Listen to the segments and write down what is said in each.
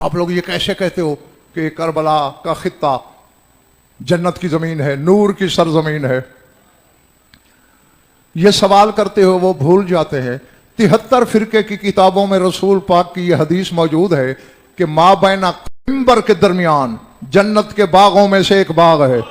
आप लोग ये कैसे कहते हो कि करबला का खित्ता जन्नत की जमीन है, नूर की सरजमीन है? ये सवाल करते हो वो भूल जाते हैं 73 फिरके की किताबों में रसूल पाक की यह हदीस मौजूद है कि माँ बैना मिंबर के दरमियान जन्नत के बागों में से एक बाग है।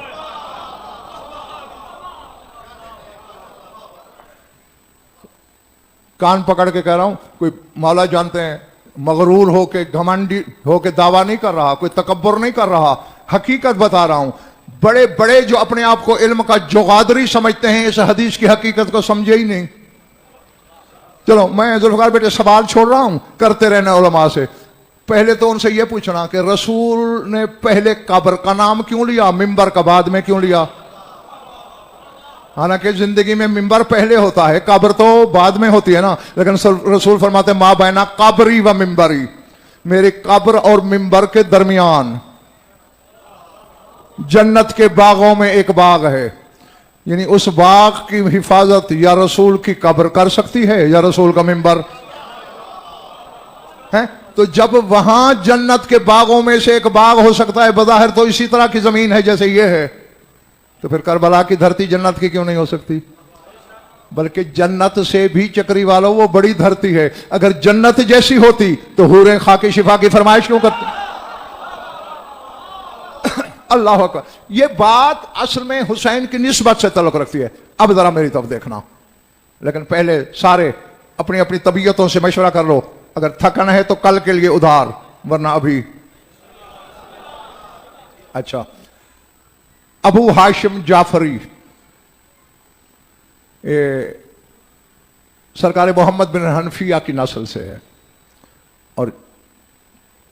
कान पकड़ के कह रहा हूं, कोई मौला जानते हैं मगरूर हो के घमंडी हो के दावा नहीं कर रहा, कोई तकब्बुर नहीं कर रहा, हकीकत बता रहा हूं। बड़े बड़े जो अपने आप को इल्म का जुगादरी समझते हैं इस हदीस की हकीकत को समझे ही नहीं। चलो मैं जुल्फकार बेटे सवाल छोड़ रहा हूं, करते रहना उलमा से। पहले तो उनसे यह पूछना कि रसूल ने पहले कब्र का नाम क्यों लिया, मिंबर का बाद में क्यों लिया? हालांकि जिंदगी में मिंबर पहले होता है, कब्र तो बाद में होती है ना। लेकिन रसूल फरमाते माँ बैना कब्री व मिंबरी, मेरे कब्र और मिंबर के दरमियान जन्नत के बागों में एक बाग है। यानी उस बाग की हिफाजत या रसूल की कब्र कर सकती है या रसूल का मिंबर है। तो जब वहां जन्नत के बागों में से एक बाग हो सकता है, बज़ाहिर तो इसी तरह की जमीन है जैसे ये है, तो फिर करबला की धरती जन्नत की क्यों नहीं हो सकती? बल्कि जन्नत से भी चक्री वालों वो बड़ी धरती है। अगर जन्नत जैसी होती तो हूरें खाकी शिफा की फरमाइश क्यों करती? अल्लाह अकबर। ये बात असल में हुसैन की निस्बत से तल्लुक रखती है। अब जरा मेरी तरफ देखना, लेकिन पहले सारे अपनी अपनी तबीयतों से मशवरा कर लो। अगर थकन है तो कल के लिए उधार, वरना अभी। अच्छा, अबू हाशिम जाफरी सरकार मोहम्मद बिन हनफिया की नस्ल से है और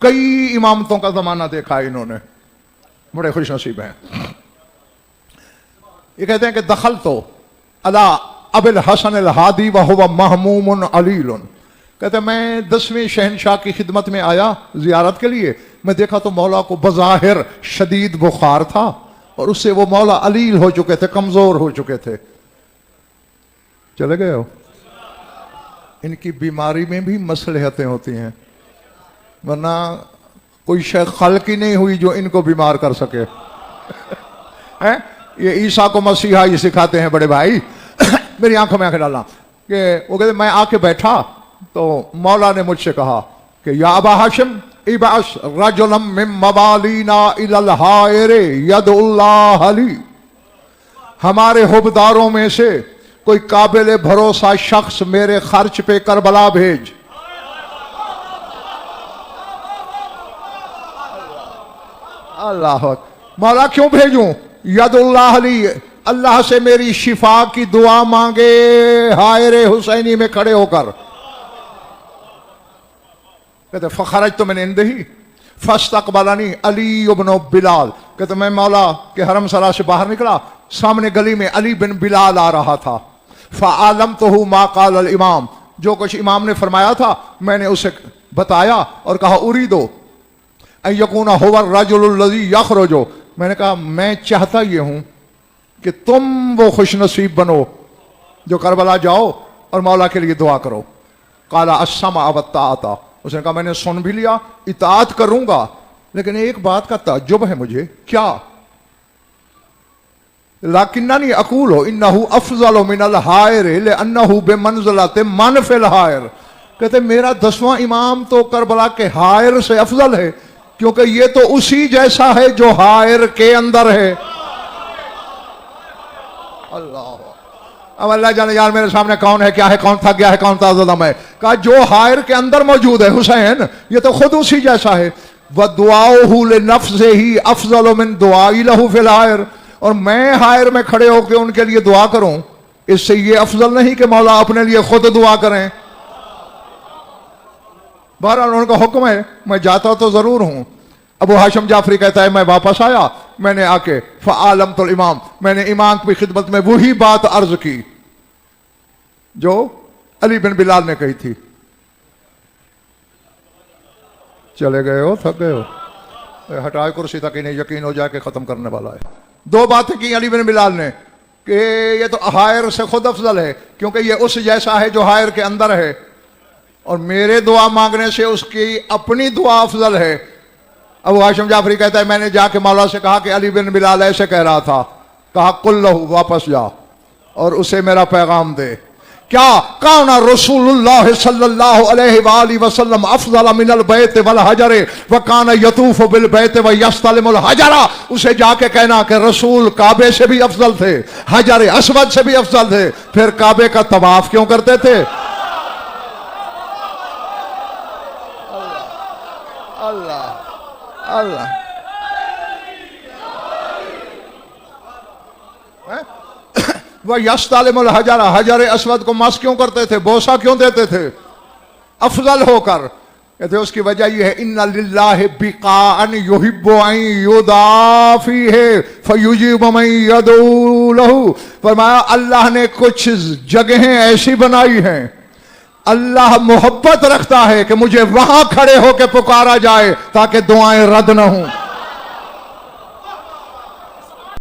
कई इमामतों का जमाना देखा है इन्होंने, बड़े खुश नसीब हैं। ये कहते हैं कि दखल तो अला अबिल हसन अल हादी व हुवा महमूमुन अलीलुन। कहते हैं मैं 10वें शहनशाह की खिदमत में आया जियारत के लिए। मैं देखा तो मौला को बज़ाहिर शदीद बुखार था और उससे वो मौला अलील हो चुके थे, कमजोर हो चुके थे। चले गए हो? इनकी बीमारी में भी मसलहतें होती हैं, वरना कोई शय खल्क ही नहीं हुई जो इनको बीमार कर सके। हैं? ये ईसा को मसीहा ये सिखाते हैं बड़े भाई। मेरी आंखों में आंखें डालना कि वो कहते मैं आके बैठा तो मौला ने मुझसे कहा कि या अबा हाशिम इबास रजुलम मिन मवालीना इलल हायरे यदुल्लाह अली, हमारे हुबदारों में से कोई काबिल भरोसा शख्स मेरे खर्च पे करबला भेज। अल्लाह, मौला क्यों भेजूं? यदुल्लाह अली, अल्लाह से मेरी शिफा की दुआ मांगे हायरे हुसैनी में खड़े होकर। कहते फखरज तो मैंने इंदही फस्तकबलनी अली इब्न बिलाल। कहते मैं मौला के हरम सरा से बाहर निकला, सामने गली में अली बिन बिलाल आ रहा था। फ़आलम तो हूँ मा काल अल इमाम, जो कुछ इमाम ने फरमाया था मैंने उसे बताया और कहा उरी दो यकूना हुवा रजुलुल लज़ी यखरुजु, मैंने कहा मैं चाहता ये हूं कि तुम वो खुश नसीब बनो जो करबला जाओ और मौला के लिए दुआ करो। काला अस्समा अवत्ताअता, उसने कहा मैंने सुन भी लिया, इताअत करूंगा, लेकिन एक बात का ताज्जुब है मुझे। क्या? लाकिन्ननी अकूलु इन्नहु अफज़लु मिनल हायर लिअन्नहु बिमंज़िलति मन फिल हायर। कहते मेरा 10वां इमाम तो करबला के हायर से अफजल है, क्योंकि ये तो उसी जैसा है जो हायर के अंदर है। अल्लाह, अब अल्लाह जाने यार मेरे सामने कौन है, क्या है, कौन थक गया है, कौन ताज़दम है। कहा जो हायर के अंदर मौजूद है हुसैन, ये तो खुद उसी जैसा है। व दुआउहु लिनफ्सिही अफज़लु मिन दुआई लहु फिल हायर, और मैं हायर में खड़े होकर उनके लिए दुआ करूं, इससे ये अफजल नहीं कि मौला अपने लिए खुद दुआ करें। बहरहाल उनका हुक्म है, मैं जाता तो जरूर हूं। अबू हाशिम जाफरी कहता है मैं वापस आया, मैंने आके फ़आलम तो इमाम, मैंने इमाम की खिदमत में वही बात अर्ज की जो अली बिन बिलाल ने कही थी। चले गए हो, थक गए हो? हटाए कुर्सी तक इन्हें यकीन हो जाए कि खत्म करने वाला है। 2 बातें की अली बिन बिलाल ने कि ये तो हायर से खुद अफजल है, क्योंकि ये उस जैसा है जो हायर के अंदर है, और मेरे दुआ मांगने से उसकी अपनी दुआ अफजल है। अबू हाशिम जाफरी कहता है मैंने जाके मौला से कहा कि अली बिन बिलाल ऐसे कह रहा था, कहा कुल लहू वापस जा और उसे मेरा पैगाम दे। क्या काना रसूलुल्लाह सल्लल्लाहु अलैहि वसल्लम अफज़ल मिनल बैत वल हजर व काना यतूफ बिल बैत व यस्तलिमुल हजरा। उसे जाके कहना कि रसूल काबे से भी अफजल थे, हजर अस्वद से भी अफजल थे, फिर काबे का तवाफ क्यों करते थे? अल्लाह अल्लाह वह यस्तलिमुल हजरा, हजर अस्वद को मस क्यों करते थे, बोसा क्यों देते थे अफजल होकर? कहते उसकी वजह यह है इन्ना लिल्लाहि बिकाअन युहिब्बु अन युदाफीहि फयुजीबु मन यदऊ लहू। फरमाया अल्लाह ने कुछ जगहें ऐसी बनाई हैं, अल्लाह मोहब्बत रखता है कि मुझे वहां खड़े होकर पुकारा जाए ताकि दुआएं रद्द न हों।